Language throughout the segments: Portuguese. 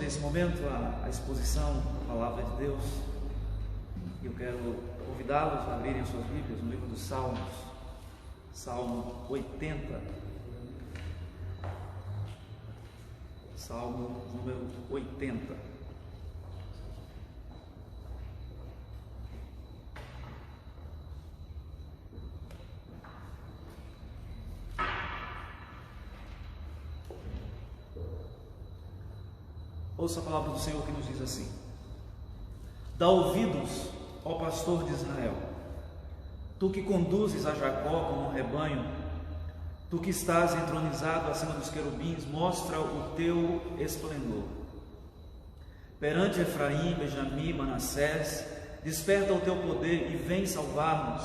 nesse momento a exposição da Palavra de Deus. Eu quero convidá-los a abrirem suas Bíblias no livro dos Salmos, Salmo 80. Salmo número 80. Ouça a palavra do Senhor que nos diz assim: dá ouvidos, ó pastor de Israel, tu que conduzes a Jacó como um rebanho, tu que estás entronizado acima dos querubins, mostra o teu esplendor. Perante Efraim, Benjamim, Manassés, desperta o teu poder e vem salvar-nos.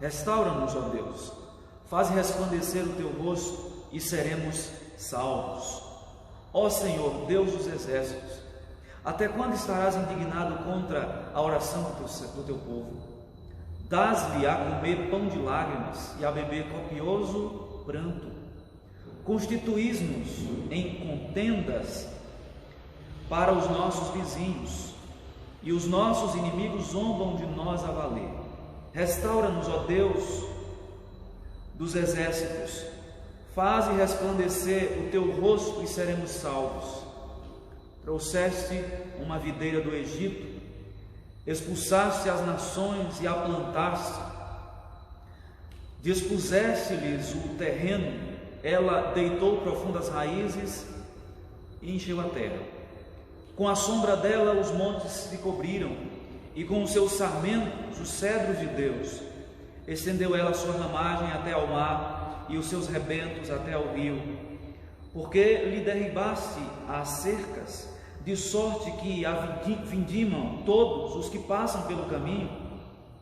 Restaura-nos, ó Deus, faz resplandecer o teu rosto e seremos salvos. Ó Senhor, Deus dos exércitos, até quando estarás indignado contra a oração do teu povo? Dás-lhe a comer pão de lágrimas e a beber copioso pranto. Constituís-nos em contendas para os nossos vizinhos, e os nossos inimigos zombam de nós a valer. Restaura-nos, ó Deus dos exércitos, faze resplandecer o teu rosto e seremos salvos. Trouxeste uma videira do Egito, expulsaste as nações e a plantaste, dispuseste-lhes o terreno, ela deitou profundas raízes e encheu a terra. Com a sombra dela os montes se cobriram, e com os seus sarmentos os cedros de Deus. Estendeu ela sua ramagem até ao mar, e os seus rebentos até ao rio, porque lhe derribaste as cercas, de sorte que a vindimam todos os que passam pelo caminho.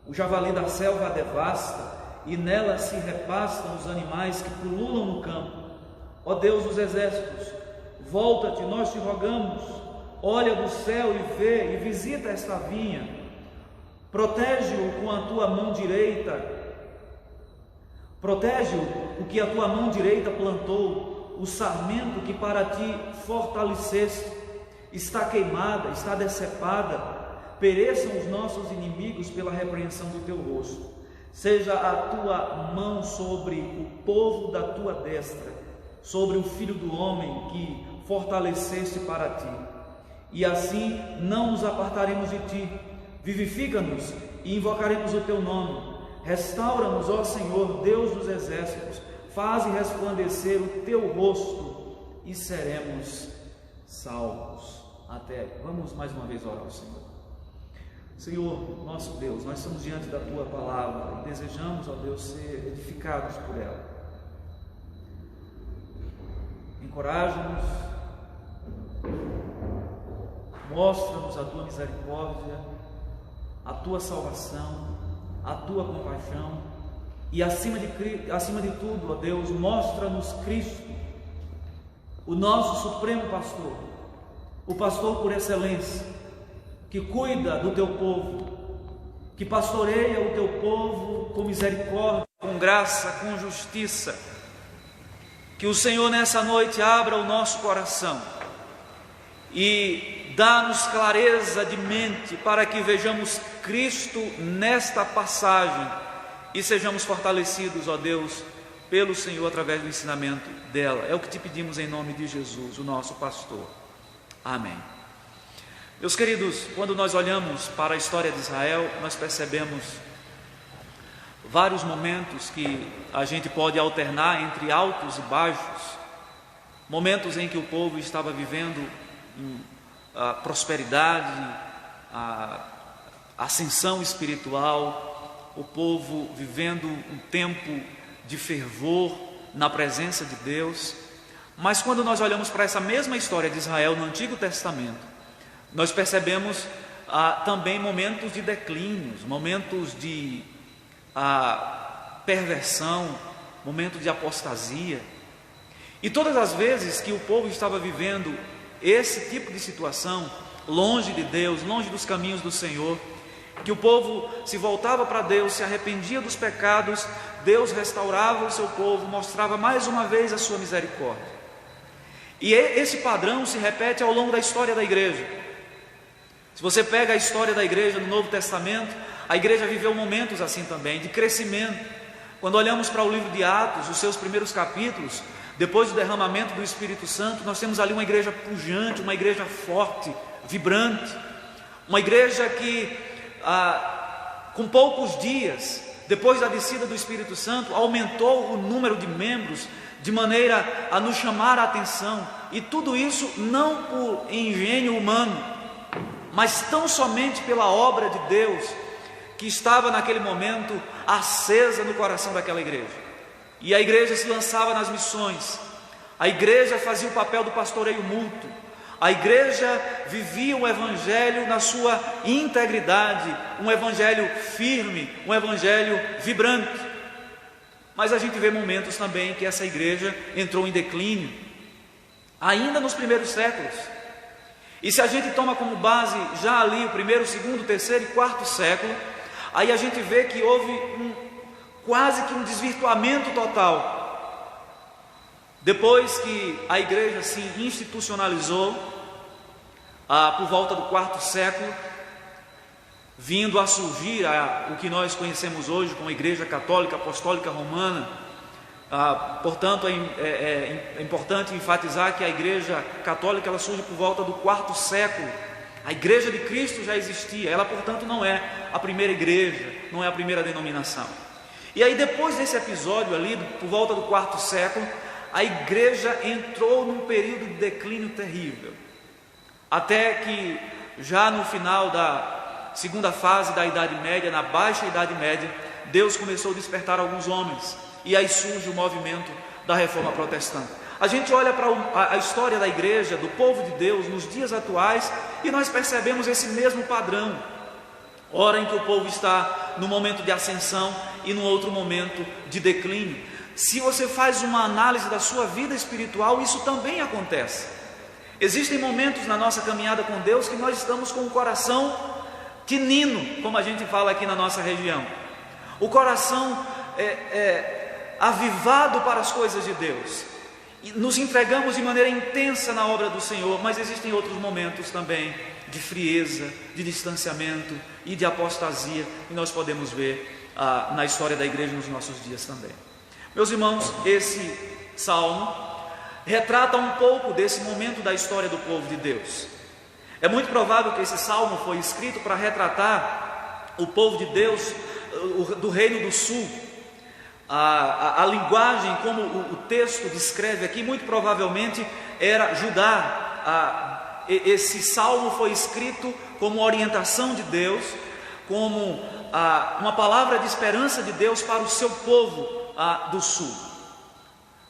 O javali da selva a devasta, e nela se repastam os animais que pululam no campo. Ó Deus dos exércitos, volta-te, nós te rogamos, olha do céu e vê, e visita esta vinha, protege-o com a tua mão direita, protege-o o que a tua mão direita plantou, o sarmento que para ti fortaleceste, está queimada, está decepada, pereçam os nossos inimigos pela repreensão do teu rosto. Seja a tua mão sobre o povo da tua destra, sobre o filho do homem que fortaleceste para ti, e assim não nos apartaremos de ti. Vivifica-nos e invocaremos o teu nome. Restaura-nos, ó Senhor, Deus dos exércitos, faze resplandecer o teu rosto e seremos salvos. Vamos mais uma vez orar ao Senhor. Senhor, nosso Deus, nós estamos diante da tua palavra e desejamos, ó Deus, ser edificados por ela. Encoraja-nos, mostra-nos a tua misericórdia, a tua salvação, a tua compaixão, e acima de tudo, ó Deus, mostra-nos Cristo, o nosso supremo pastor, o pastor por excelência, que cuida do teu povo, que pastoreia o teu povo com misericórdia, com graça, com justiça. Que o Senhor nessa noite abra o nosso coração e dá-nos clareza de mente para que vejamos Cristo nesta passagem e sejamos fortalecidos, ó Deus, pelo Senhor através do ensinamento dela. É o que te pedimos em nome de Jesus, o nosso pastor. Amém. Meus queridos, quando nós olhamos para a história de Israel, nós percebemos vários momentos que a gente pode alternar entre altos e baixos, momentos em que o povo estava vivendo a prosperidade, a ascensão espiritual, o povo vivendo um tempo de fervor na presença de Deus. Mas quando nós olhamos para essa mesma história de Israel no Antigo Testamento, nós percebemos também momentos de declínios, momentos de perversão, momentos de apostasia. E todas as vezes que o povo estava vivendo esse tipo de situação, longe de Deus, longe dos caminhos do Senhor, que o povo se voltava para Deus, se arrependia dos pecados, Deus restaurava o seu povo, mostrava mais uma vez a sua misericórdia. E esse padrão se repete ao longo da história da igreja. Se você pega a história da igreja no Novo Testamento, a igreja viveu momentos assim também, de crescimento. Quando olhamos para o livro de Atos, os seus primeiros capítulos, depois do derramamento do Espírito Santo, nós temos ali uma igreja pujante, uma igreja forte, vibrante, uma igreja que, com poucos dias, depois da descida do Espírito Santo, aumentou o número de membros, de maneira a nos chamar a atenção, e tudo isso não por engenho humano, mas tão somente pela obra de Deus, que estava naquele momento acesa no coração daquela igreja. E a igreja se lançava nas missões, a igreja fazia o papel do pastoreio mútuo, a igreja vivia um evangelho na sua integridade, um evangelho firme, um evangelho vibrante. Mas a gente vê momentos também que essa igreja entrou em declínio, ainda nos primeiros séculos. E se a gente toma como base já ali o primeiro, segundo, terceiro e quarto século, aí a gente vê que houve quase que um desvirtuamento total. Depois que a igreja se institucionalizou, por volta do quarto século, vindo a surgir o que nós conhecemos hoje como Igreja Católica Apostólica Romana. Portanto, é importante enfatizar que a Igreja Católica ela surge por volta do quarto século. A Igreja de Cristo já existia, ela portanto não é a primeira igreja, não é a primeira denominação. E aí depois desse episódio ali, por volta do quarto século, a igreja entrou num período de declínio terrível, até que já no final da segunda fase da Idade Média, na Baixa Idade Média, Deus começou a despertar alguns homens, e aí surge o movimento da Reforma Protestante. A gente olha para a história da igreja, do povo de Deus, nos dias atuais, e nós percebemos esse mesmo padrão. Hora em que o povo está no momento de ascensão e no outro momento de declínio. Se você faz uma análise da sua vida espiritual, isso também acontece. Existem momentos na nossa caminhada com Deus que nós estamos com o coração tinino, como a gente fala aqui na nossa região. O coração avivado para as coisas de Deus. E nos entregamos de maneira intensa na obra do Senhor, mas existem outros momentos também de frieza, de distanciamento e de apostasia, e nós podemos ver na história da igreja nos nossos dias também. Meus irmãos, esse salmo retrata um pouco desse momento da história do povo de Deus. É muito provável que esse salmo foi escrito para retratar o povo de Deus do Reino do Sul. A linguagem, como o texto descreve aqui, muito provavelmente era Judá. Esse salmo foi escrito como orientação de Deus, como uma palavra de esperança de Deus para o seu povo do sul.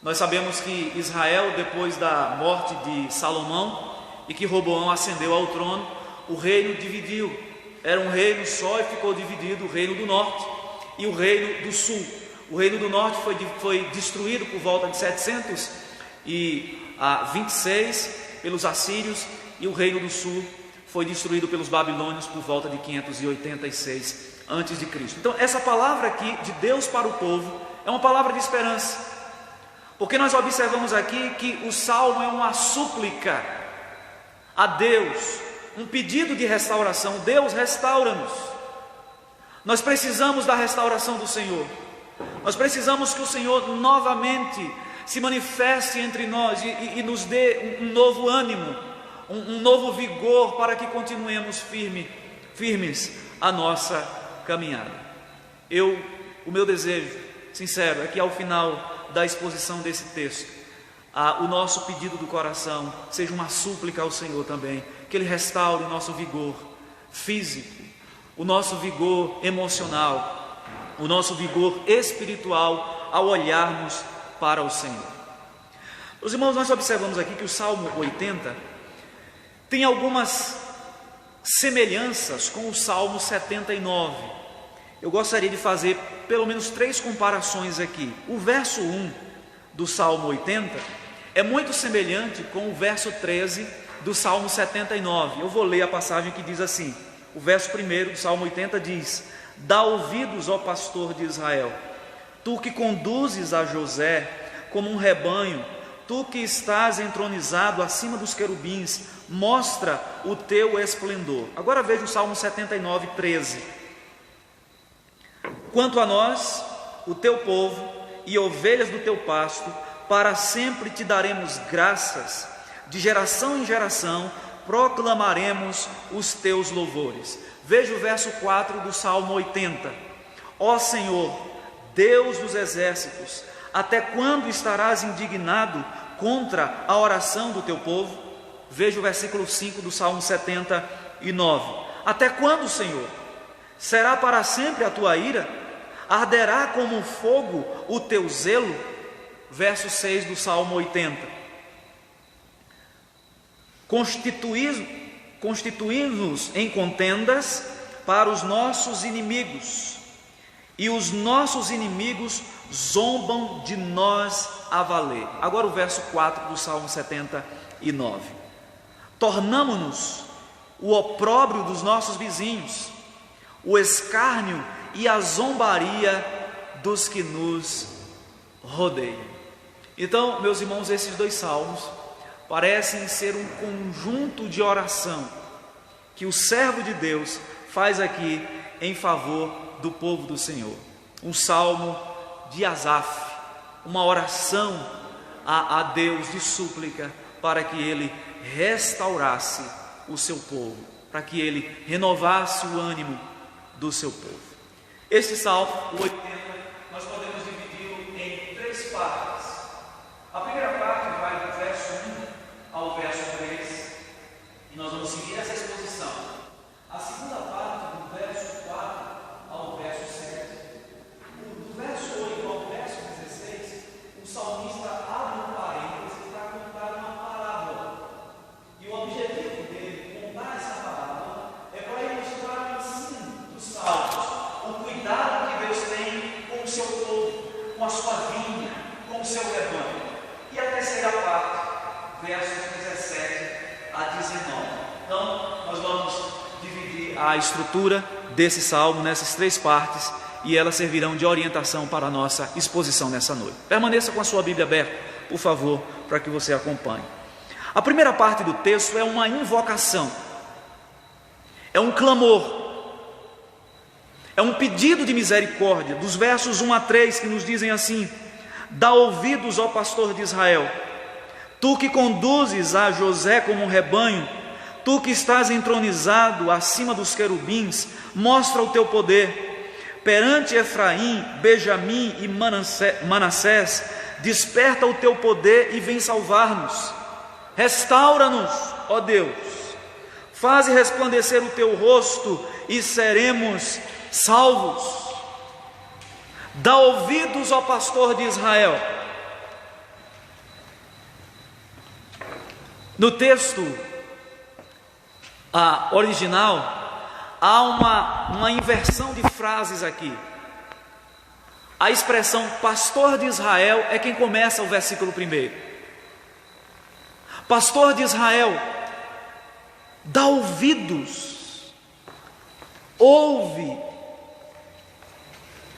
Nós sabemos que Israel, depois da morte de Salomão e que Roboão ascendeu ao trono, o reino dividiu. Era um reino só e ficou dividido o reino do norte e o reino do sul. O reino do norte foi destruído por volta de 726 pelos assírios, e o reino do sul foi destruído pelos babilônios por volta de 586 a.C. Então essa palavra aqui de Deus para o povo é uma palavra de esperança, porque nós observamos aqui que o salmo é uma súplica a Deus, um pedido de restauração. Deus, restaura-nos. Nós precisamos da restauração do Senhor. Nós precisamos que o Senhor novamente se manifeste entre nós e nos dê um novo ânimo, um novo vigor para que continuemos firmes a nossa caminhada. O meu desejo sincero é que ao final da exposição desse texto, o nosso pedido do coração seja uma súplica ao Senhor também, que Ele restaure o nosso vigor físico, o nosso vigor emocional, o nosso vigor espiritual ao olharmos para o Senhor. Meus irmãos, nós observamos aqui que o Salmo 80 tem algumas semelhanças com o Salmo 79. Eu gostaria de fazer pelo menos 3 comparações aqui. O verso 1 do Salmo 80 é muito semelhante com o verso 13 do Salmo 79. Eu vou ler a passagem que diz assim: o verso 1 do Salmo 80 diz: dá ouvidos, ó pastor de Israel, tu que conduzes a José como um rebanho tu que estás entronizado acima dos querubins, mostra o teu esplendor. Agora veja o Salmo 79, 13. Quanto a nós, o teu povo e ovelhas do teu pasto, para sempre te daremos graças, de geração em geração proclamaremos os teus louvores. Veja o verso 4 do Salmo 80. Ó Senhor, Deus dos exércitos, até quando estarás indignado contra a oração do teu povo? Veja o versículo 5 do Salmo 79. Até quando, Senhor? Será para sempre a tua ira? Arderá como fogo o teu zelo? Verso 6 do Salmo 80. Constituí-nos em contendas para os nossos inimigos, e os nossos inimigos zombam de nós a valer. Agora o verso 4 do Salmo 79. Tornamo-nos o opróbrio dos nossos vizinhos, o escárnio e a zombaria dos que nos rodeiam. Então, meus irmãos, esses dois salmos parecem ser um conjunto de oração que o servo de Deus faz aqui em favor do povo do Senhor. Um salmo de Asaf, uma oração a Deus de súplica para que Ele restaurasse o seu povo, para que Ele renovasse o ânimo do seu povo. Este salmo, o 80, nós podemos dividi-lo em três partes. A primeira parte vai do verso 1 ao verso 3, e nós vamos seguir essa exposição. A segunda parte, do verso 4 ao verso 7, do verso 8 ao verso 16, o salmista abre um parênteses para contar uma parábola. E o objetivo dele, contar essa parábola, é para ilustrar o ensino dos salmos, o cuidado que Deus tem com o seu povo, com a sua vinha, com o seu rebanho. E a terceira parte, versos 17 a 19. Então, nós vamos dividir a estrutura desse salmo nessas três partes, e elas servirão de orientação para a nossa exposição nessa noite. Permaneça com a sua Bíblia aberta, por favor, para que você acompanhe. A primeira parte do texto é uma invocação, é um clamor, é um pedido de misericórdia, dos versos 1 a 3, que nos dizem assim: dá ouvidos, ó pastor de Israel, tu que conduzes a José como um rebanho, tu que estás entronizado acima dos querubins, mostra o teu poder. Perante Efraim, Benjamim e Manassés, desperta o teu poder e vem salvar-nos. Restaura-nos, ó Deus, faze resplandecer o teu rosto e seremos salvos. Dá ouvidos, ó pastor de Israel. No texto original, há uma inversão de frases aqui. A expressão pastor de Israel é quem começa o versículo 1. Pastor de Israel, dá ouvidos, ouve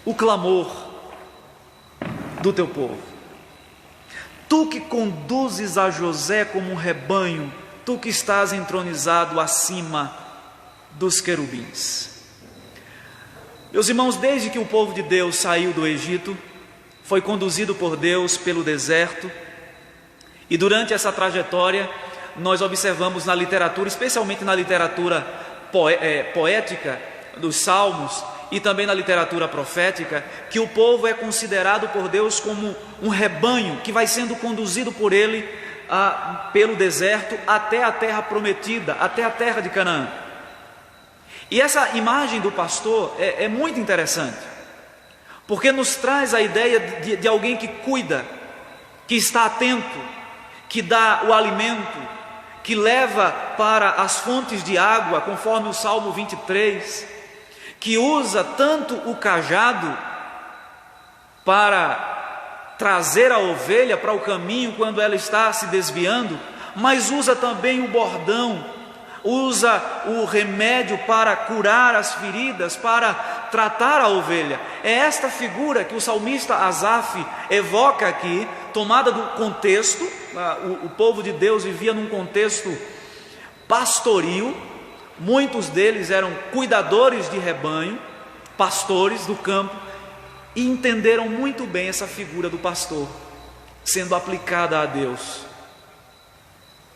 o clamor do teu povo. Tu que conduzes a José como um rebanho, tu que estás entronizado acima dos querubins. Meus irmãos, desde que o povo de Deus saiu do Egito, foi conduzido por Deus pelo deserto, e durante essa trajetória nós observamos na literatura, especialmente na literatura poética dos Salmos e também na literatura profética, que o povo é considerado por Deus como um rebanho que vai sendo conduzido por Ele pelo deserto até a terra prometida, até a terra de Canaã. E essa imagem do pastor é muito interessante, porque nos traz a ideia de alguém que cuida, que está atento, que dá o alimento, que leva para as fontes de água, conforme o Salmo 23, que usa tanto o cajado para trazer a ovelha para o caminho quando ela está se desviando, mas usa também o bordão, usa o remédio para curar as feridas, para tratar a ovelha. É esta figura que o salmista Asaf evoca aqui, tomada do contexto. O povo de Deus vivia num contexto pastoril. Muitos deles eram cuidadores de rebanho, pastores do campo, e entenderam muito bem essa figura do pastor sendo aplicada a Deus.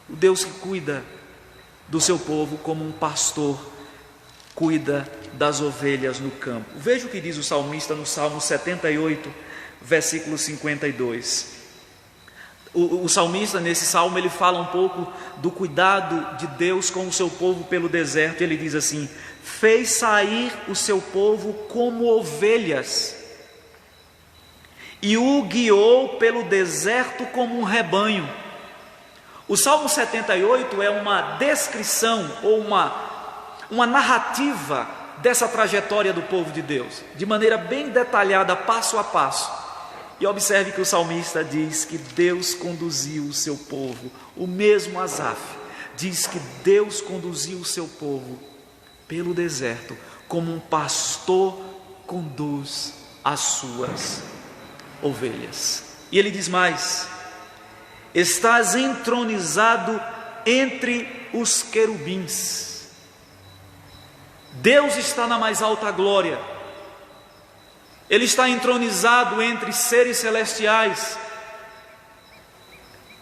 O Deus que cuida do seu povo como um pastor cuida das ovelhas no campo. Veja o que diz o salmista no Salmo 78, versículo 52. O salmista, nesse salmo, ele fala um pouco do cuidado de Deus com o seu povo pelo deserto. Ele diz assim: fez sair o seu povo como ovelhas e o guiou pelo deserto como um rebanho. O Salmo 78 é uma descrição ou uma narrativa dessa trajetória do povo de Deus, de maneira bem detalhada, passo a passo. E observe que o salmista diz que Deus conduziu o seu povo. O mesmo Asaf diz que Deus conduziu o seu povo pelo deserto, como um pastor conduz as suas ovelhas. E ele diz mais: estás entronizado entre os querubins. Deus está na mais alta glória. Ele está entronizado entre seres celestiais.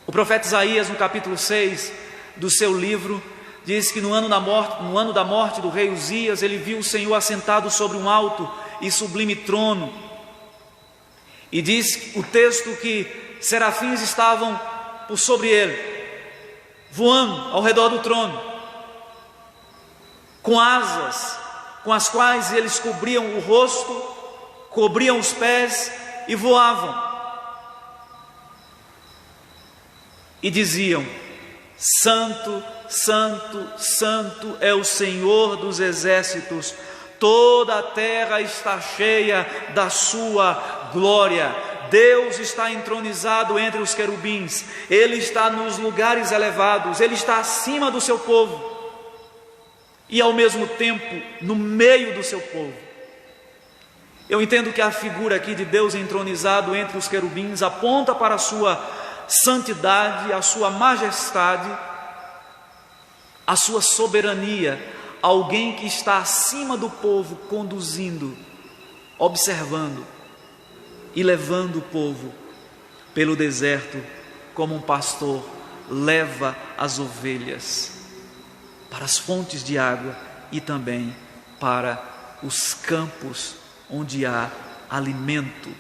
O profeta Isaías, no capítulo 6 do seu livro, diz que no ano da morte do rei Uzias, ele viu o Senhor assentado sobre um alto e sublime trono. E diz o texto que serafins estavam por sobre ele, voando ao redor do trono, com asas, com as quais eles cobriam o rosto, cobriam os pés e voavam. E diziam: Santo, Santo, Santo é o Senhor dos exércitos, toda a terra está cheia da sua glória. Deus está entronizado entre os querubins, Ele está nos lugares elevados, Ele está acima do seu povo e ao mesmo tempo no meio do seu povo. Eu entendo que a figura aqui de Deus entronizado entre os querubins aponta para a sua santidade, a sua majestade, a sua soberania, alguém que está acima do povo, conduzindo, observando e levando o povo pelo deserto, como um pastor leva as ovelhas para as fontes de água e também para os campos onde há alimento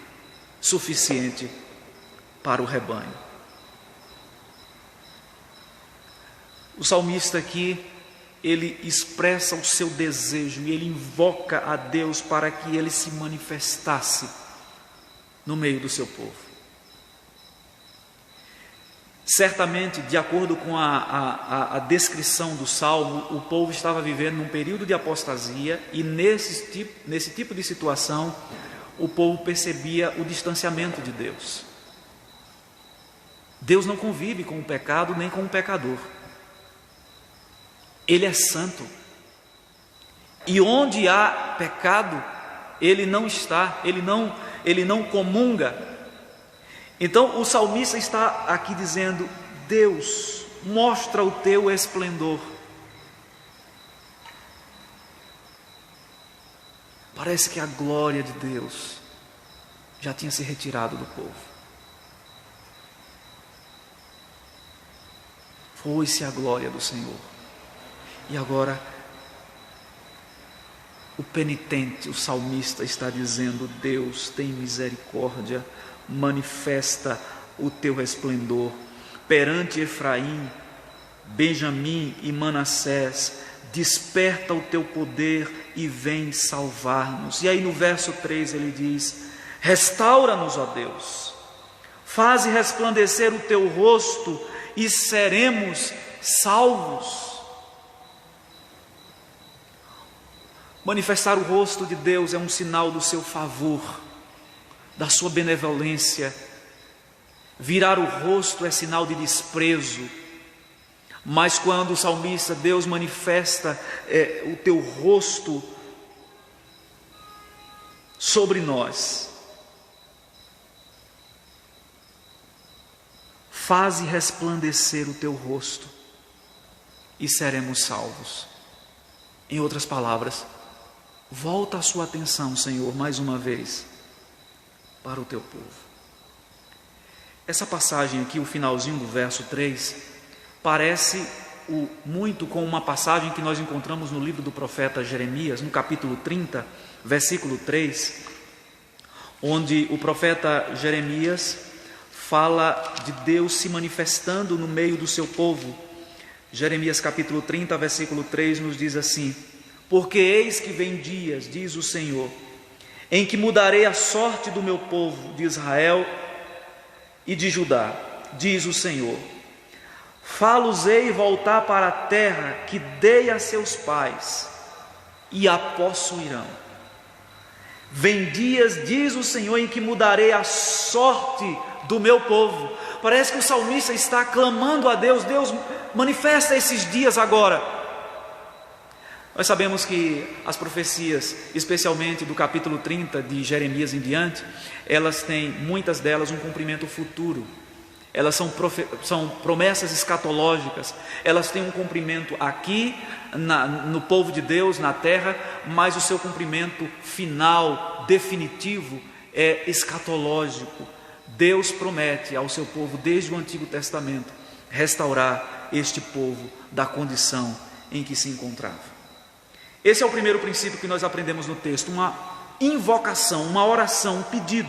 suficiente para o rebanho. O salmista aqui, ele expressa o seu desejo e ele invoca a Deus para que ele se manifestasse no meio do seu povo. Certamente, de acordo com a descrição do Salmo, o povo estava vivendo num período de apostasia e nesse tipo de situação, o povo percebia o distanciamento de Deus. Deus não convive com o pecado nem com o pecador. Ele é santo. E onde há pecado, Ele não está, Ele não comunga. Então o salmista está aqui dizendo: Deus, mostra o teu esplendor. Parece que a glória de Deus já tinha se retirado do povo. Foi-se a glória do Senhor. E agora o penitente, o salmista está dizendo: Deus, tem misericórdia, manifesta o teu resplendor perante Efraim, Benjamim e Manassés, desperta o teu poder e vem salvar-nos. E aí no verso 3 ele diz: restaura-nos, ó Deus, faze resplandecer o teu rosto e seremos salvos. Manifestar o rosto de Deus é um sinal do seu favor, da sua benevolência. Virar o rosto é sinal de desprezo. Mas quando o salmista, Deus manifesta o teu rosto, sobre nós. Faze resplandecer o teu rosto e seremos salvos. Em outras palavras, volta a sua atenção, Senhor, mais uma vez, para o teu povo. Essa passagem aqui, o finalzinho do verso 3, parece muito com uma passagem que nós encontramos no livro do profeta Jeremias, no capítulo 30, versículo 3, onde o profeta Jeremias fala de Deus se manifestando no meio do seu povo. Jeremias capítulo 30, versículo 3 nos diz assim: porque eis que vem dias, diz o Senhor, em que mudarei a sorte do meu povo de Israel e de Judá, diz o Senhor. Fá-los-ei voltar para a terra que dei a seus pais, e a possuirão. Vem dias, diz o Senhor, em que mudarei a sorte do meu povo. Parece que o salmista está clamando a Deus: Deus, manifesta esses dias agora. Nós sabemos que as profecias, especialmente do capítulo 30 de Jeremias em diante, elas têm, muitas delas, um cumprimento futuro. Elas são promessas escatológicas. Elas têm um cumprimento aqui, no povo de Deus, na terra, mas o seu cumprimento final, definitivo, é escatológico. Deus promete ao seu povo, desde o Antigo Testamento, restaurar este povo da condição em que se encontrava. Esse é o primeiro princípio que nós aprendemos no texto, uma invocação, uma oração, um pedido.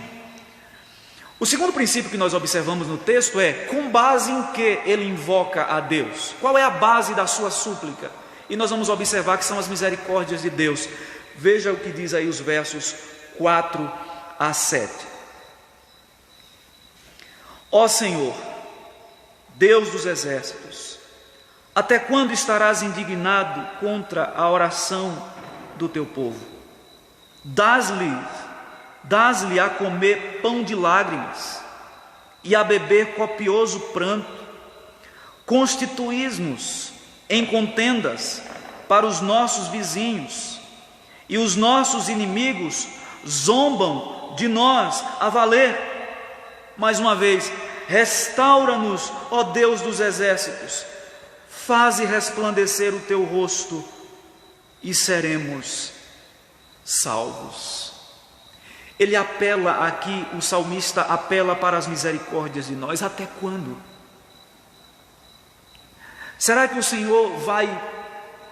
O segundo princípio que nós observamos no texto é: com base em que ele invoca a Deus? Qual é a base da sua súplica? E nós vamos observar que são as misericórdias de Deus. Veja o que diz aí os versos 4 a 7. Ó Senhor, Deus dos exércitos, até quando estarás indignado contra a oração do teu povo? Dás-lhe a comer pão de lágrimas e a beber copioso pranto. Constituís-nos em contendas para os nossos vizinhos, e os nossos inimigos zombam de nós a valer. Mais uma vez, restaura-nos, ó Deus dos exércitos, faze resplandecer o teu rosto e seremos salvos. Ele apela aqui, o salmista apela para as misericórdias de nós. Até quando? Será que o Senhor vai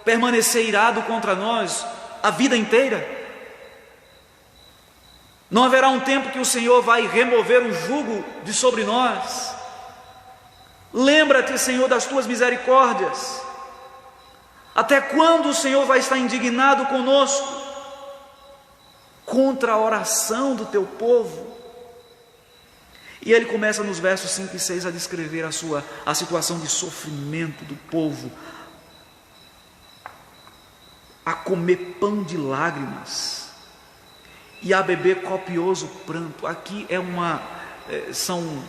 permanecer irado contra nós a vida inteira? Não haverá um tempo que o Senhor vai remover o jugo de sobre nós? Lembra-te, Senhor, das tuas misericórdias. Até quando o Senhor vai estar indignado conosco contra a oração do teu povo? E ele começa nos versos 5 e 6 a descrever a situação de sofrimento do povo, a comer pão de lágrimas e a beber copioso pranto. Aqui são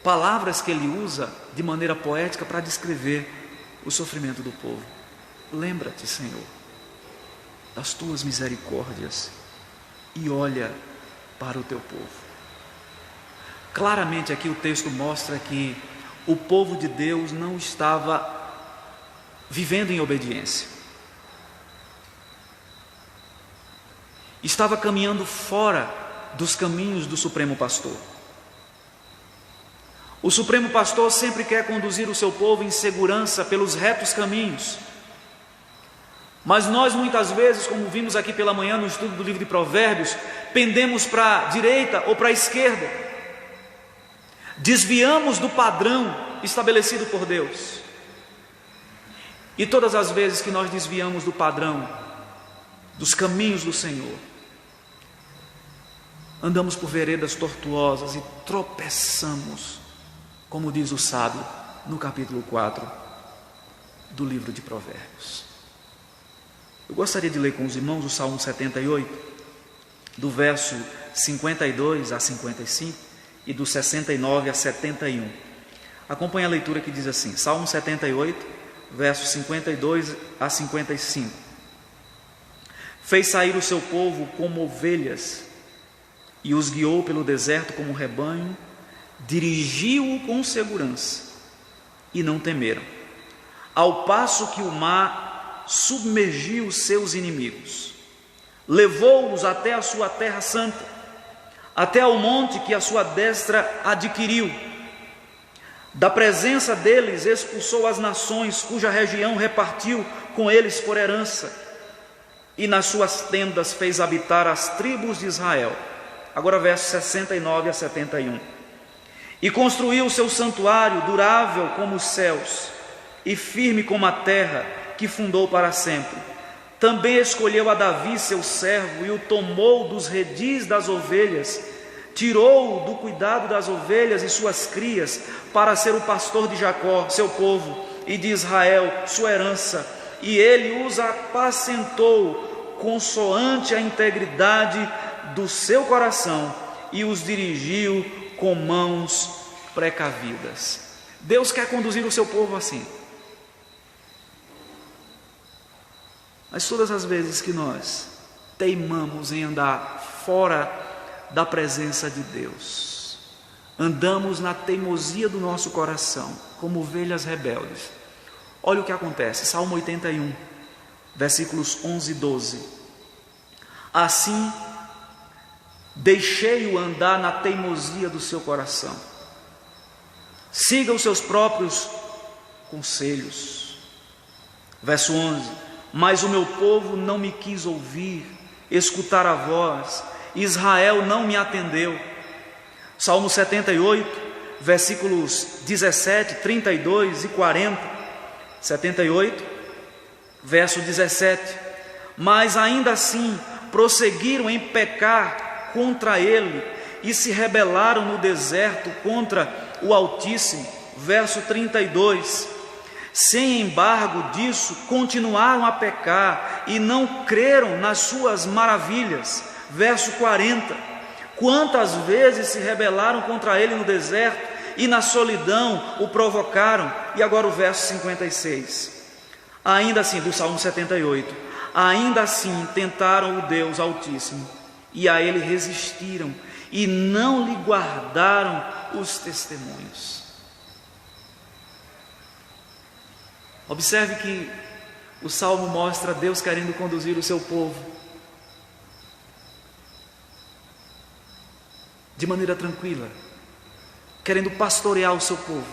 palavras que ele usa de maneira poética para descrever o sofrimento do povo. Lembra-te, Senhor, das tuas misericórdias e olha para o teu povo. Claramente aqui o texto mostra que o povo de Deus não estava vivendo em obediência. Estava caminhando fora dos caminhos do Supremo Pastor. O Supremo Pastor sempre quer conduzir o seu povo em segurança pelos retos caminhos. Mas nós muitas vezes, como vimos aqui pela manhã no estudo do livro de Provérbios, pendemos para a direita ou para a esquerda. Desviamos do padrão estabelecido por Deus. E todas as vezes que nós desviamos do padrão, dos caminhos do Senhor, andamos por veredas tortuosas e tropeçamos, como diz o sábio no capítulo 4 do livro de Provérbios. Eu gostaria de ler com os irmãos o Salmo 78, do verso 52 a 55 e do 69 a 71. Acompanhe a leitura que diz assim, Salmo 78, versos 52 a 55. Fez sair o seu povo como ovelhas e os guiou pelo deserto como rebanho, dirigiu-o com segurança e não temeram, ao passo que o mar submergiu os seus inimigos. Levou-os até a sua terra santa, até ao monte que a sua destra adquiriu. Da presença deles expulsou as nações, cuja região repartiu com eles por herança, e nas suas tendas fez habitar as tribos de Israel. Agora versos 69 a 71. E construiu o seu santuário, durável como os céus, e firme como a terra, que fundou para sempre. Também escolheu a Davi, seu servo, e o tomou dos redis das ovelhas, tirou-o do cuidado das ovelhas e suas crias, para ser o pastor de Jacó, seu povo, e de Israel, sua herança. E ele os apacentou consoante a integridade do seu coração, e os dirigiu com mãos precavidas. Deus quer conduzir o seu povo assim. Mas todas as vezes que nós teimamos em andar fora da presença de Deus, andamos na teimosia do nosso coração, como ovelhas rebeldes, olha o que acontece. Salmo 81, versículos 11 e 12. Assim, deixei-o andar na teimosia do seu coração, siga os seus próprios conselhos. Verso 11: mas o meu povo não me quis ouvir, escutar a voz, Israel não me atendeu. Salmo 78, versículos 17, 32 e 40. 78, verso 17: mas ainda assim prosseguiram em pecar contra ele e se rebelaram no deserto contra o Altíssimo. Verso 32: sem embargo disso, continuaram a pecar e não creram nas suas maravilhas. Verso 40: quantas vezes se rebelaram contra ele no deserto e na solidão o provocaram. E agora o verso 56, ainda assim, do Salmo 78: ainda assim tentaram o Deus Altíssimo e a ele resistiram e não lhe guardaram os testemunhos. Observe que o Salmo mostra Deus querendo conduzir o seu povo de maneira tranquila, querendo pastorear o seu povo.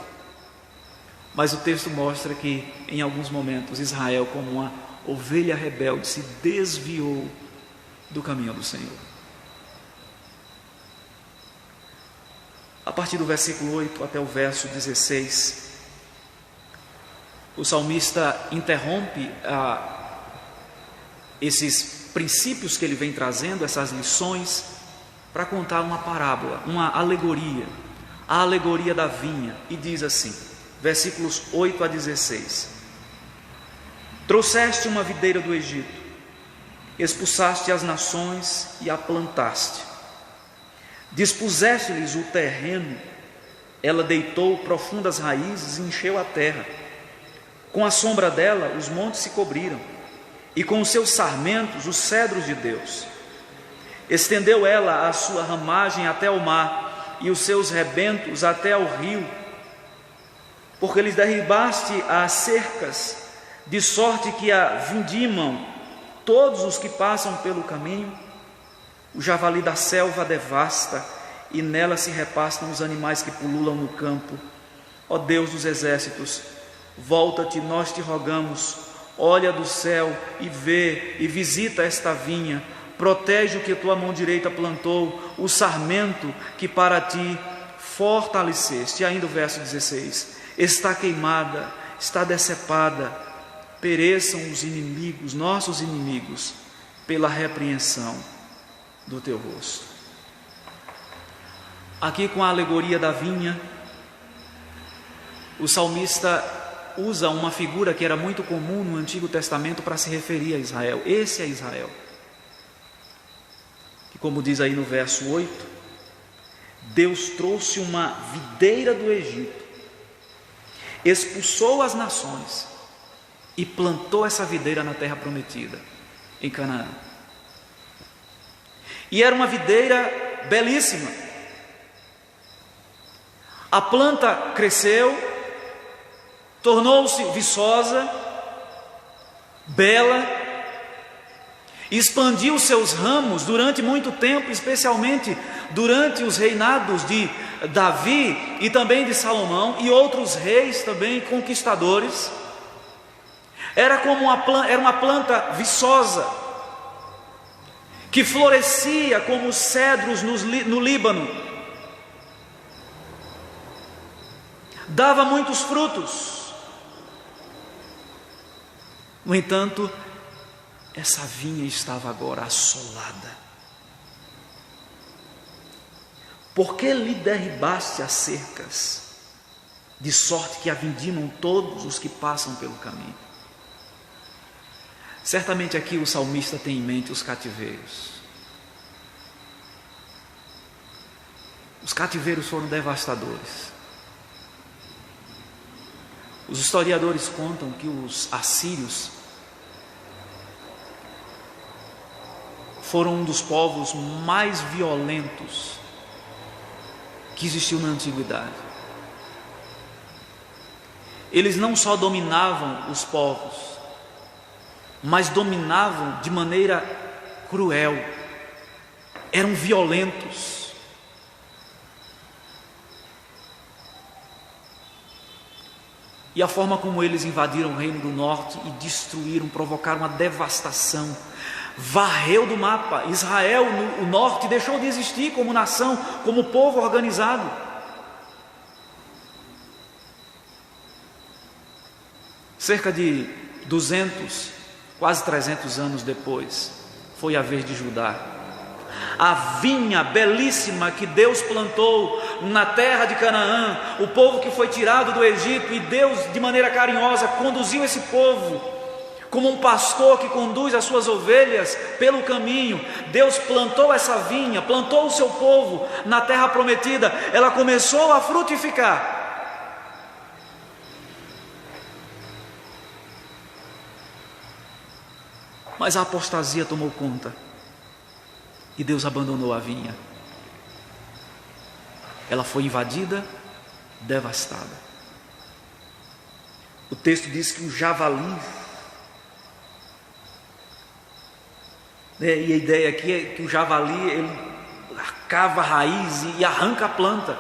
Mas o texto mostra que em alguns momentos Israel, como uma ovelha rebelde, se desviou do caminho do Senhor. A partir do versículo 8 até o verso 16, o salmista interrompe esses princípios que ele vem trazendo, essas lições, para contar uma parábola, uma alegoria, a alegoria da vinha, e diz assim, versículos 8 a 16: trouxeste uma videira do Egito, expulsaste as nações e a plantaste, dispuseste-lhes o terreno, ela deitou profundas raízes e encheu a terra. Com a sombra dela os montes se cobriram, e com os seus sarmentos os cedros de Deus. Estendeu ela a sua ramagem até o mar, e os seus rebentos até ao rio, porque lhes derribaste as cercas, de sorte que a vindimam todos os que passam pelo caminho. O javali da selva devasta, e nela se repastam os animais que pululam no campo. Ó Deus dos exércitos, volta-te, nós te rogamos, olha do céu e vê, e visita esta vinha, protege o que tua mão direita plantou, o sarmento que para ti fortaleceste. E ainda o verso 16: está queimada, está decepada, pereçam os inimigos, nossos inimigos, pela repreensão do teu rosto. Aqui, com a alegoria da vinha, o salmista usa uma figura que era muito comum no Antigo Testamento para se referir a Israel. Esse é Israel, que, como diz aí no verso 8, Deus trouxe uma videira do Egito, expulsou as nações e plantou essa videira na terra prometida, em Canaã. e era uma videira belíssima. A planta cresceu, tornou-se viçosa, bela, expandiu seus ramos durante muito tempo, especialmente durante os reinados de Davi e também de Salomão e outros reis também conquistadores. Era uma planta viçosa, que florescia como os cedros no Líbano, dava muitos frutos. No entanto, essa vinha estava agora assolada. Por que lhe derribaste as cercas, de sorte que a vindimam todos os que passam pelo caminho? Certamente aqui o salmista tem em mente os cativeiros. Os cativeiros foram devastadores. Os historiadores contam que os assírios foram um dos povos mais violentos que existiu na antiguidade. Eles não só dominavam os povos, mas dominavam de maneira cruel, eram violentos. E a forma como eles invadiram o reino do norte e destruíram, provocaram uma devastação, varreu do mapa Israel, o norte deixou de existir como nação, como povo organizado. Cerca de 200, quase 300 anos depois, foi a vez de Judá. A vinha belíssima que Deus plantou na terra de Canaã, o povo que foi tirado do Egito, e Deus de maneira carinhosa conduziu esse povo, como um pastor que conduz as suas ovelhas pelo caminho. Deus plantou essa vinha, plantou o seu povo na terra prometida, ela começou a frutificar. Mas a apostasia tomou conta e Deus abandonou a vinha. Ela foi invadida, devastada. O texto diz que o javali, e a ideia aqui é que o javali ele cava a raiz e arranca a planta,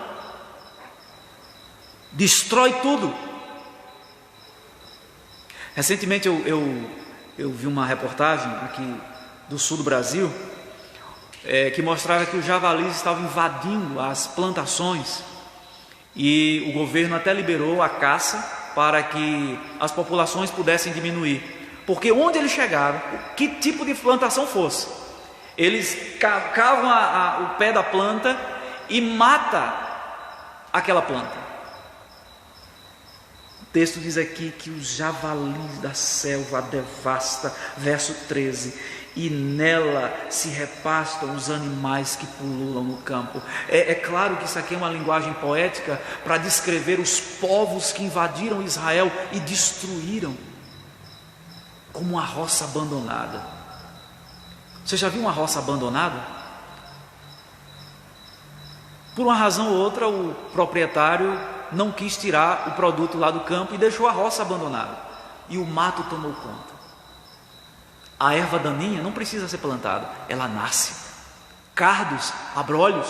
destrói tudo. Recentemente eu vi uma reportagem aqui do sul do Brasil, que mostrava que os javalis estavam invadindo as plantações, e o governo até liberou a caça para que as populações pudessem diminuir, porque onde eles chegaram, que tipo de plantação fosse, eles cavam o pé da planta e mata aquela planta. O texto diz aqui que os javalis da selva a devasta, verso 13, e nela se repastam os animais que pululam no campo. É claro que isso aqui é uma linguagem poética para descrever os povos que invadiram Israel e destruíram, como uma roça abandonada. Você já viu uma roça abandonada? Por uma razão ou outra, o proprietário não quis tirar o produto lá do campo e deixou a roça abandonada, e o mato tomou conta. A erva daninha não precisa ser plantada, ela nasce. Cardos, abrolhos.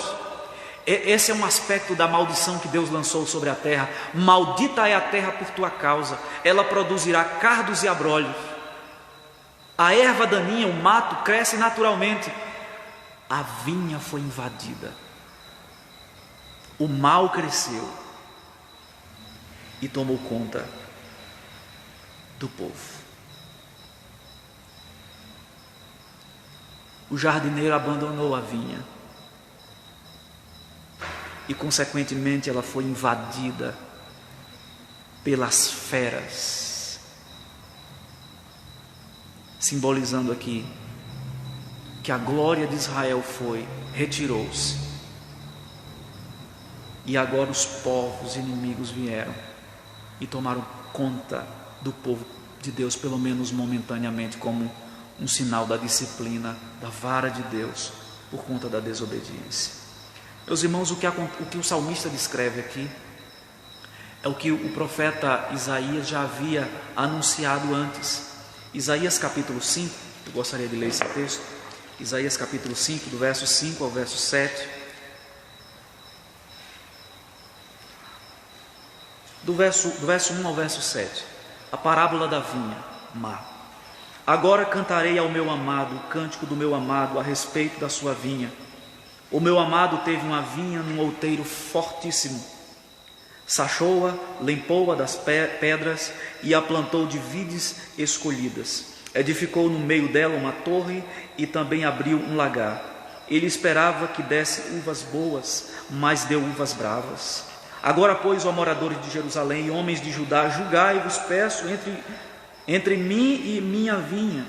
Esse é um aspecto da maldição que Deus lançou sobre a terra. Maldita é a terra por tua causa, ela produzirá cardos e abrolhos. A erva daninha, o mato, cresce naturalmente. A vinha foi invadida, o mal cresceu e tomou conta do povo. O jardineiro abandonou a vinha e, consequentemente, ela foi invadida pelas feras, simbolizando aqui que a glória de Israel retirou-se, e agora os povos inimigos vieram e tomaram conta do povo de Deus, pelo menos momentaneamente, como um sinal da disciplina, da vara de Deus por conta da desobediência. Meus irmãos, o que o salmista descreve aqui é o que o profeta Isaías já havia anunciado antes. Isaías capítulo 5, eu gostaria de ler esse texto. Isaías capítulo 5, do verso 5 ao verso 7. Do verso 1 ao verso 7. A parábola da vinha má. Agora cantarei ao meu amado o cântico do meu amado a respeito da sua vinha. O meu amado teve uma vinha num outeiro fortíssimo. Sachou-a, limpou-a das pedras e a plantou de vides escolhidas. Edificou no meio dela uma torre e também abriu um lagar. Ele esperava que desse uvas boas, mas deu uvas bravas. Agora, pois, ó moradores de Jerusalém e homens de Judá, julgai-vos, peço, entre mim e minha vinha.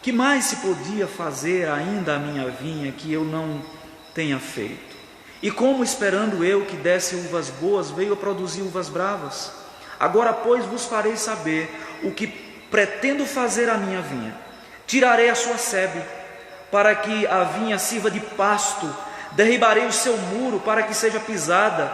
Que mais se podia fazer ainda a minha vinha que eu não tenha feito? E como, esperando eu que desse uvas boas, veio a produzir uvas bravas? Agora, pois, vos farei saber o que pretendo fazer à minha vinha. Tirarei a sua sebe, para que a vinha sirva de pasto. Derribarei o seu muro, para que seja pisada.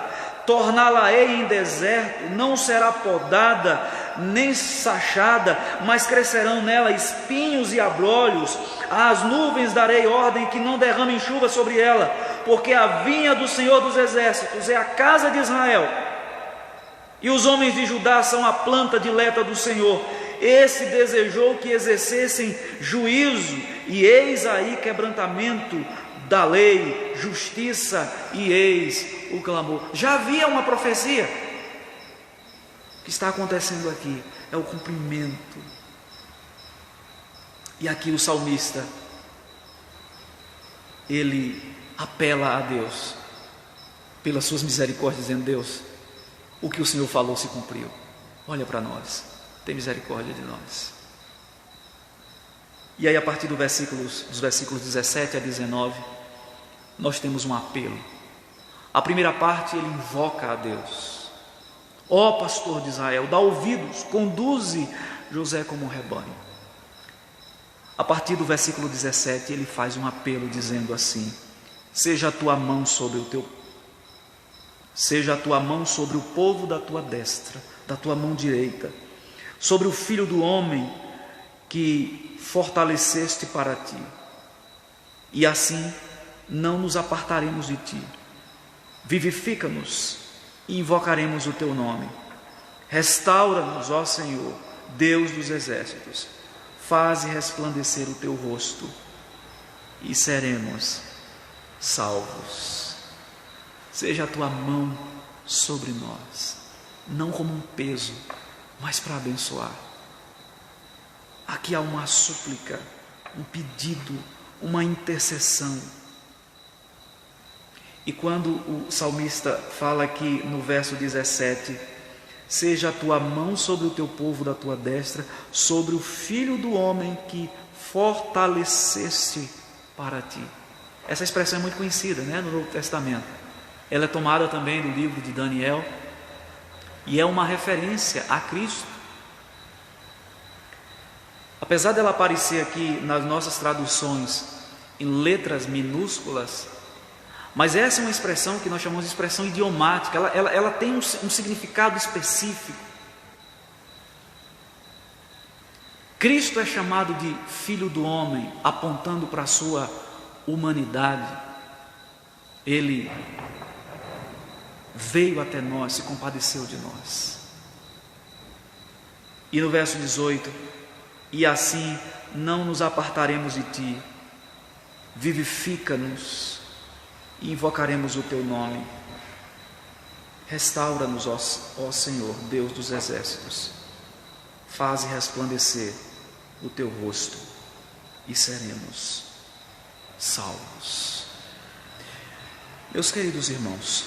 Torná-la-ei em deserto, não será podada, nem sachada, mas crescerão nela espinhos e abrolhos. Às nuvens darei ordem que não derramem chuva sobre ela, porque a vinha do Senhor dos Exércitos é a casa de Israel, e os homens de Judá são a planta dileta do Senhor. Esse desejou que exercessem juízo, e eis aí quebrantamento da lei, justiça, e eis o clamor. Já havia uma profecia. O que está acontecendo aqui é o cumprimento. E aqui o salmista, ele apela a Deus pelas suas misericórdias, dizendo: Deus, o que o Senhor falou se cumpriu. Olha para nós, tem misericórdia de nós. E aí, a partir dos versículos 17 a 19, nós temos um apelo. A primeira parte, ele invoca a Deus: ó pastor de Israel, dá ouvidos, conduze José como um rebanho. A partir do versículo 17, ele faz um apelo dizendo assim: seja a tua mão sobre o povo da tua destra, da tua mão direita, sobre o filho do homem que fortaleceste para ti, e assim não nos apartaremos de ti. Vivifica-nos e invocaremos o teu nome. Restaura-nos, ó Senhor, Deus dos exércitos. Faze resplandecer o teu rosto e seremos salvos. Seja a tua mão sobre nós, não como um peso, mas para abençoar. Aqui há uma súplica, um pedido, uma intercessão. E quando o salmista fala aqui no verso 17: seja a tua mão sobre o teu povo da tua destra, sobre o filho do homem que fortaleceste para ti. Essa expressão é muito conhecida, no Novo Testamento. Ela é tomada também do livro de Daniel e é uma referência a Cristo. Apesar dela aparecer aqui nas nossas traduções em letras minúsculas, mas essa é uma expressão que nós chamamos de expressão idiomática. Ela tem um significado específico. Cristo é chamado de Filho do Homem, apontando para a sua humanidade. Ele veio até nós, se compadeceu de nós. E no verso 18: e assim não nos apartaremos de ti. Vivifica-nos e invocaremos o teu nome. Restaura-nos, ó Senhor, Deus dos exércitos. Faze resplandecer o teu rosto e seremos salvos. Meus queridos irmãos,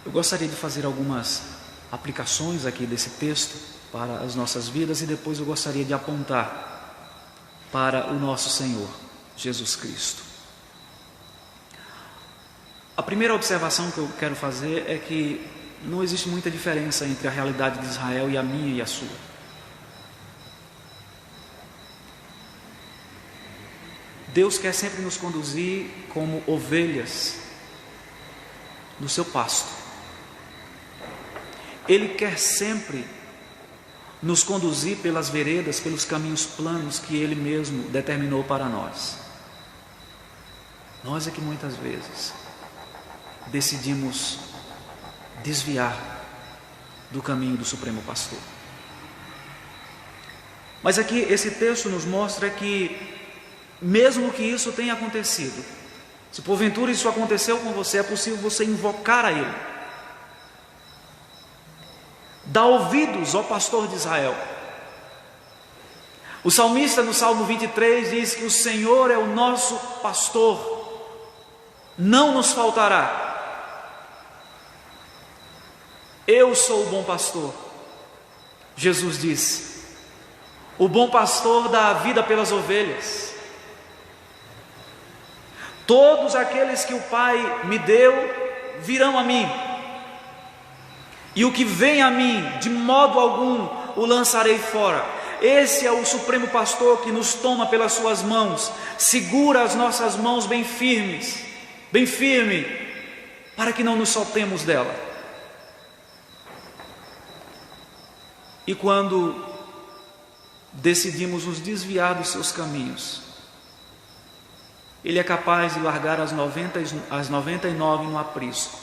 eu gostaria de fazer algumas aplicações aqui desse texto para as nossas vidas e depois eu gostaria de apontar para o nosso Senhor Jesus Cristo. A primeira observação que eu quero fazer é que não existe muita diferença entre a realidade de Israel e a minha e a sua. Deus quer sempre nos conduzir como ovelhas no seu pasto. Ele quer sempre nos conduzir pelas veredas, pelos caminhos planos que Ele mesmo determinou para nós. Nós é que muitas vezes decidimos desviar do caminho do Supremo Pastor. Mas aqui esse texto nos mostra que, mesmo que isso tenha acontecido, se porventura isso aconteceu com você, é possível você invocar a Ele. Dá ouvidos ao pastor de Israel. O salmista no Salmo 23 diz que o Senhor é o nosso pastor, não nos faltará. Eu sou o bom pastor. Jesus disse: o bom pastor dá a vida pelas ovelhas. Todos aqueles que o Pai me deu virão a mim, e o que vem a mim, de modo algum o lançarei fora. Esse é o Supremo Pastor que nos toma pelas suas mãos, segura as nossas mãos bem firmes, bem firme, para que não nos soltemos dela. E quando decidimos nos desviar dos seus caminhos, Ele é capaz de largar as 99 no aprisco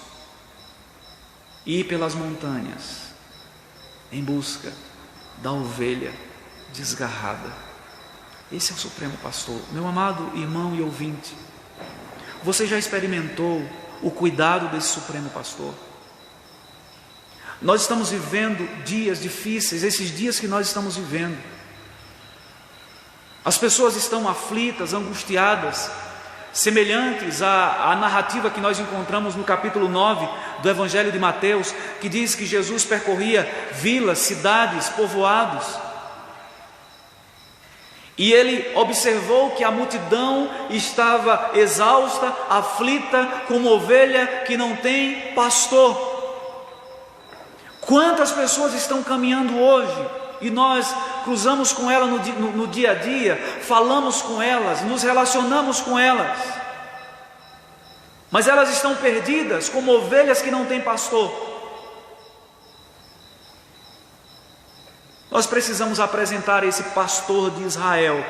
e ir pelas montanhas em busca da ovelha desgarrada. Esse é o Supremo Pastor. Meu amado irmão e ouvinte, você já experimentou o cuidado desse Supremo Pastor? Nós estamos vivendo dias difíceis, esses dias que nós estamos vivendo. As pessoas estão aflitas, angustiadas, semelhantes à narrativa que nós encontramos no capítulo 9 do Evangelho de Mateus, que diz que Jesus percorria vilas, cidades, povoados, e Ele observou que a multidão estava exausta, aflita, como ovelha que não tem pastor. Quantas pessoas estão caminhando hoje e nós cruzamos com elas no dia a dia, falamos com elas, nos relacionamos com elas, mas elas estão perdidas como ovelhas que não têm pastor. Nós precisamos apresentar esse pastor de Israel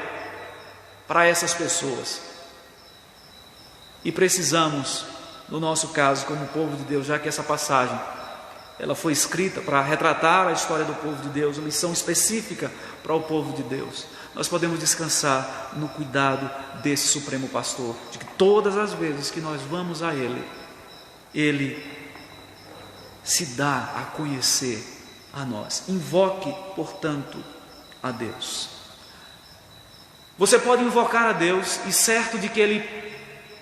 para essas pessoas, e precisamos, no nosso caso, como povo de Deus, já que essa passagem ela foi escrita para retratar a história do povo de Deus, uma lição específica para o povo de Deus, nós podemos descansar no cuidado desse Supremo Pastor, de que todas as vezes que nós vamos a Ele, Ele se dá a conhecer a nós. Invoque, portanto, a Deus. Você pode invocar a Deus e certo de que Ele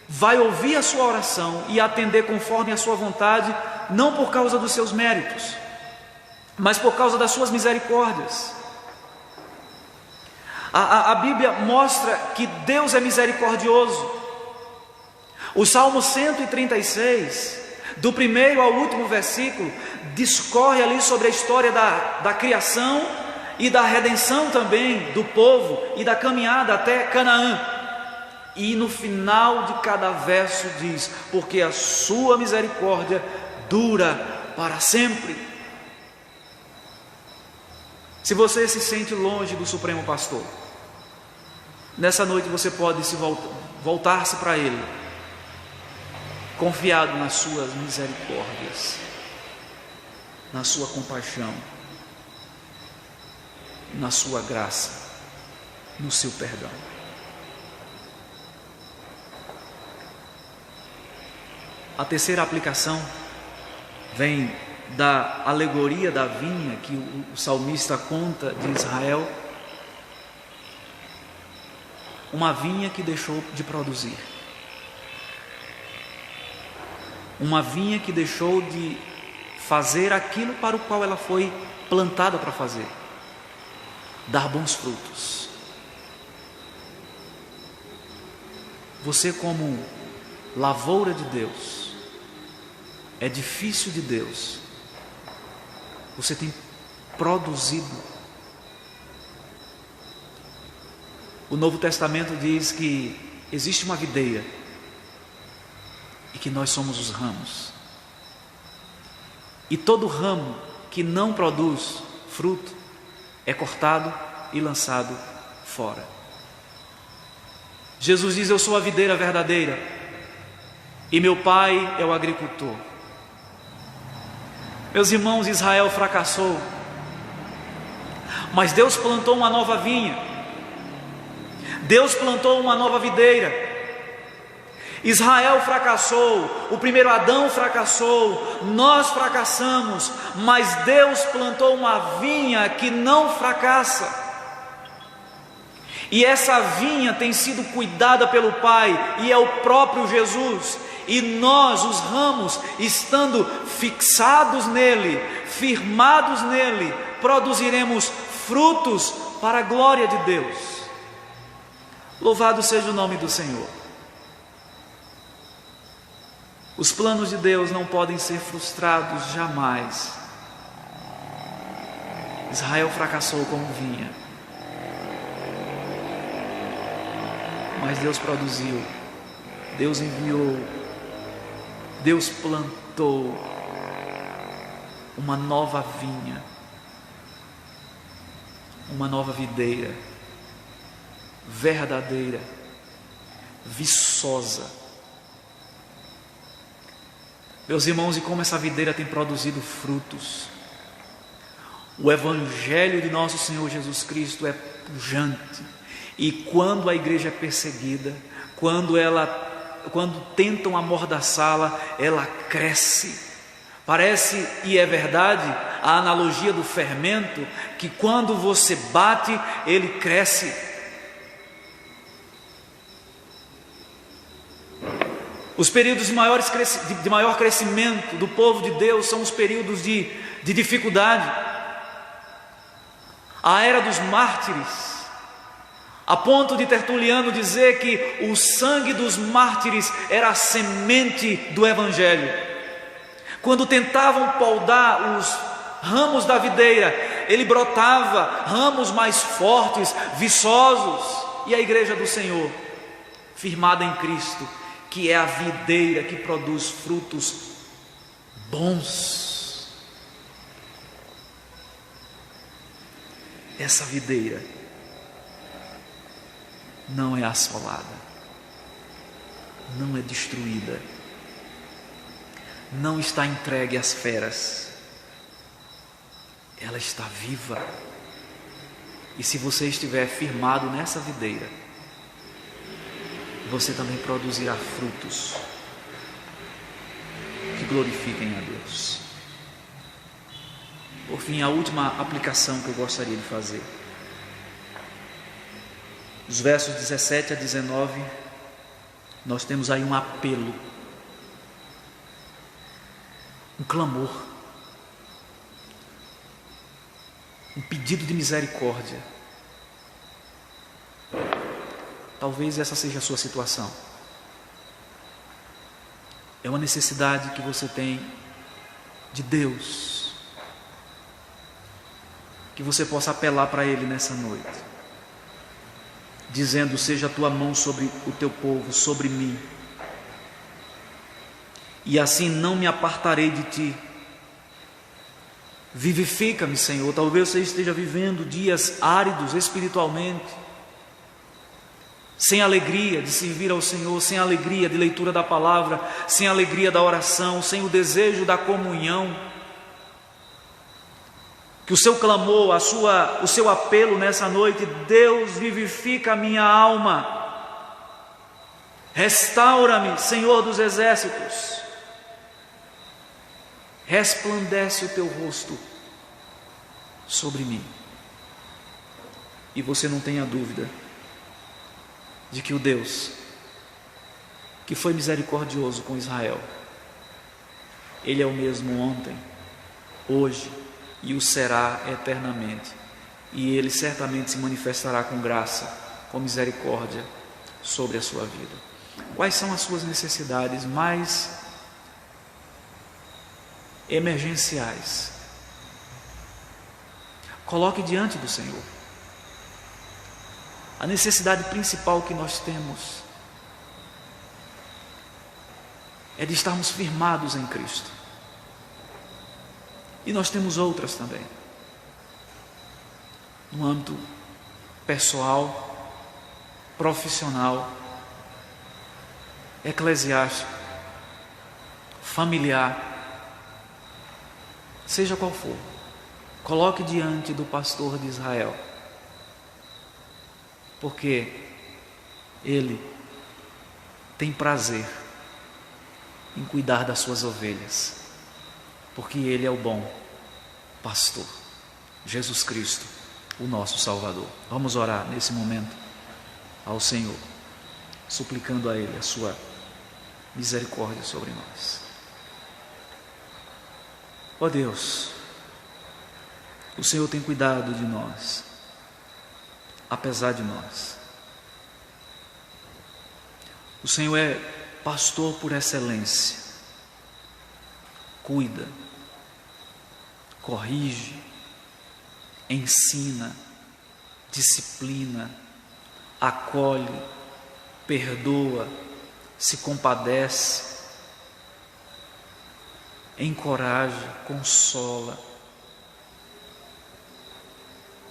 vai ouvir a sua oração e atender conforme a sua vontade, não por causa dos seus méritos, mas por causa das suas misericórdias. A Bíblia mostra que Deus é misericordioso. O Salmo 136, do primeiro ao último versículo, discorre ali sobre a história da criação e da redenção também do povo e da caminhada até Canaã. E no final de cada verso diz: porque a sua misericórdia dura para sempre. Se você se sente longe do Supremo Pastor, nessa noite você pode voltar-se para Ele, confiado nas suas misericórdias, na sua compaixão, na sua graça, no seu perdão. A terceira aplicação vem da alegoria da vinha que o salmista conta de Israel, uma vinha que deixou de produzir, uma vinha que deixou de fazer aquilo para o qual ela foi plantada para fazer, dar bons frutos. Você, como lavoura de Deus, edifício de Deus, você tem produzido. O Novo Testamento diz que existe uma videira e que nós somos os ramos. E todo ramo que não produz fruto é cortado e lançado fora. Jesus diz: eu sou a videira verdadeira e meu Pai é o agricultor. Meus irmãos, Israel fracassou, mas Deus plantou uma nova vinha, Deus plantou uma nova videira. Israel fracassou, o primeiro Adão fracassou, nós fracassamos, mas Deus plantou uma vinha que não fracassa. E essa vinha tem sido cuidada pelo Pai, e é o próprio Jesus. E nós, os ramos, estando fixados nele, firmados nele, produziremos frutos para a glória de Deus. Louvado seja o nome do Senhor. Os planos de Deus não podem ser frustrados jamais. Israel fracassou como vinha, mas Deus produziu, Deus enviou, Deus plantou uma nova vinha, uma nova videira, verdadeira, viçosa. Meus irmãos, e como essa videira tem produzido frutos. O Evangelho de nosso Senhor Jesus Cristo é pujante. E quando a igreja é perseguida, quando tentam amordaçá-la, ela cresce. Parece, e é verdade, a analogia do fermento, que quando você bate, ele cresce. Os períodos de maior crescimento do povo de Deus são os períodos de dificuldade. A era dos mártires, a ponto de Tertuliano dizer que o sangue dos mártires era a semente do Evangelho. Quando tentavam poldar os ramos da videira, ele brotava ramos mais fortes, viçosos. E a igreja do Senhor, firmada em Cristo, que é a videira que produz frutos bons. Essa videira não é assolada, não é destruída, não está entregue às feras, ela está viva. E se você estiver firmado nessa videira, você também produzirá frutos que glorifiquem a Deus. Por fim, a última aplicação que eu gostaria de fazer. Os versos 17 a 19, nós temos aí um apelo, um clamor, um pedido de misericórdia. Talvez essa seja a sua situação. É uma necessidade que você tem de Deus, que você possa apelar para Ele nessa noite, dizendo: seja a tua mão sobre o teu povo, sobre mim, e assim não me apartarei de ti. Vivifica-me, Senhor. Talvez você esteja vivendo dias áridos espiritualmente, sem alegria de servir ao Senhor, sem alegria de leitura da palavra, sem alegria da oração, sem o desejo da comunhão. Que o seu clamor, o seu apelo nessa noite: Deus, vivifica a minha alma, restaura-me, Senhor dos exércitos, resplandece o teu rosto sobre mim. E você não tenha dúvida de que o Deus que foi misericordioso com Israel, Ele é o mesmo ontem, hoje e o será eternamente. E Ele certamente se manifestará com graça, com misericórdia sobre a sua vida. Quais são as suas necessidades mais emergenciais? Coloque diante do Senhor. A necessidade principal que nós temos é de estarmos firmados em Cristo. E nós temos outras também. No âmbito pessoal, profissional, eclesiástico, familiar, seja qual for, coloque diante do pastor de Israel, porque ele tem prazer em cuidar das suas ovelhas, porque ele é o bom pastor, Jesus Cristo, o nosso Salvador. Vamos orar nesse momento ao Senhor, suplicando a Ele a sua misericórdia sobre nós. Ó Deus, o Senhor tem cuidado de nós, apesar de nós. O Senhor é pastor por excelência, cuida, corrige, ensina, disciplina, acolhe, perdoa, se compadece, encoraja, consola.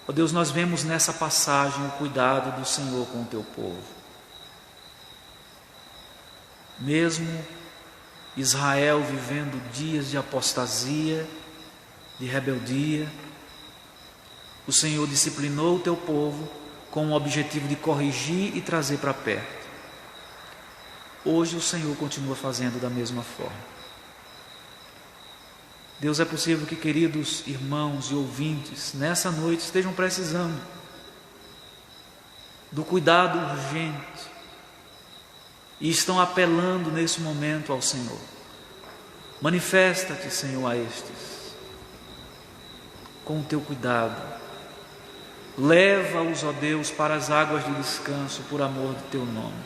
Ó Deus, nós vemos nessa passagem o cuidado do Senhor com o teu povo. Mesmo Israel vivendo dias de apostasia, de rebeldia, o Senhor disciplinou o teu povo com o objetivo de corrigir e trazer para perto. Hoje o Senhor continua fazendo da mesma forma. Deus, é possível que queridos irmãos e ouvintes nessa noite estejam precisando do cuidado urgente e estão apelando nesse momento ao Senhor. Manifesta-te, Senhor, a estes com o teu cuidado. Leva-os, ó Deus, para as águas de descanso por amor do teu nome.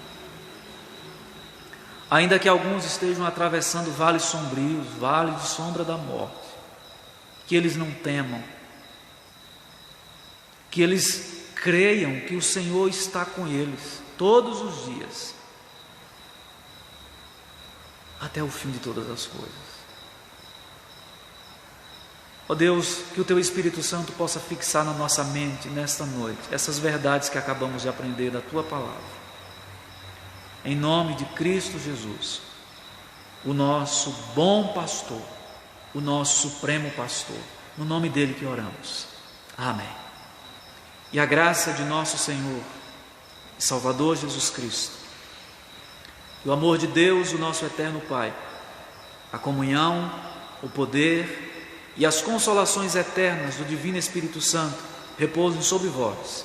Ainda que alguns estejam atravessando vales sombrios, vale de sombra da morte, que eles não temam, que eles creiam que o Senhor está com eles todos os dias, até o fim de todas as coisas. Ó Deus, que o Teu Espírito Santo possa fixar na nossa mente nesta noite essas verdades que acabamos de aprender da Tua Palavra. Em nome de Cristo Jesus, o nosso bom pastor, o nosso supremo pastor, no nome dele que oramos. Amém. E a graça de nosso Senhor e Salvador Jesus Cristo, o amor de Deus, o nosso eterno Pai, a comunhão, o poder e as consolações eternas do Divino Espírito Santo repousem sobre vós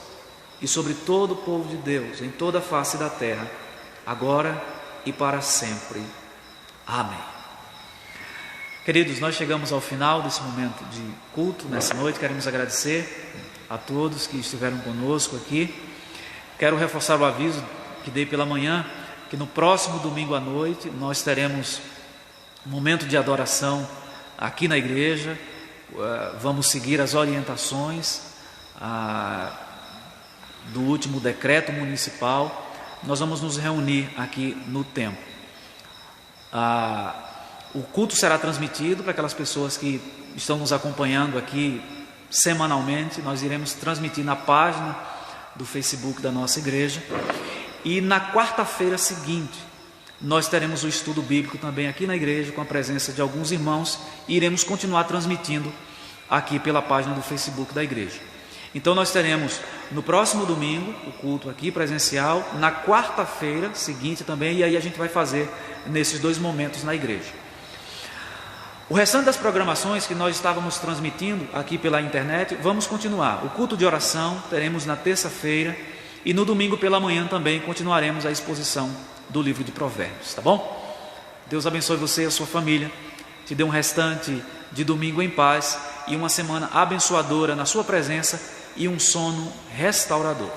e sobre todo o povo de Deus, em toda a face da terra, agora e para sempre. Amém. Queridos, nós chegamos ao final desse momento de culto nessa noite. Queremos agradecer a todos que estiveram conosco aqui. Quero reforçar o aviso que dei pela manhã, que no próximo domingo à noite nós teremos um momento de adoração aqui na igreja. Vamos seguir as orientações do último decreto municipal. Nós vamos nos reunir aqui no templo. O culto será transmitido para aquelas pessoas que estão nos acompanhando aqui semanalmente. Nós iremos transmitir na página do Facebook da nossa igreja. E na quarta-feira seguinte, nós teremos o estudo bíblico também aqui na igreja, com a presença de alguns irmãos, e iremos continuar transmitindo aqui pela página do Facebook da igreja. Então nós teremos no próximo domingo o culto aqui presencial, na quarta-feira seguinte também, e aí a gente vai fazer nesses dois momentos na igreja. O restante das programações que nós estávamos transmitindo aqui pela internet, vamos continuar. O culto de oração teremos na terça-feira, e no domingo pela manhã também continuaremos a exposição do livro de Provérbios, tá bom? Deus abençoe você e a sua família, te dê um restante de domingo em paz e uma semana abençoadora na sua presença e um sono restaurador.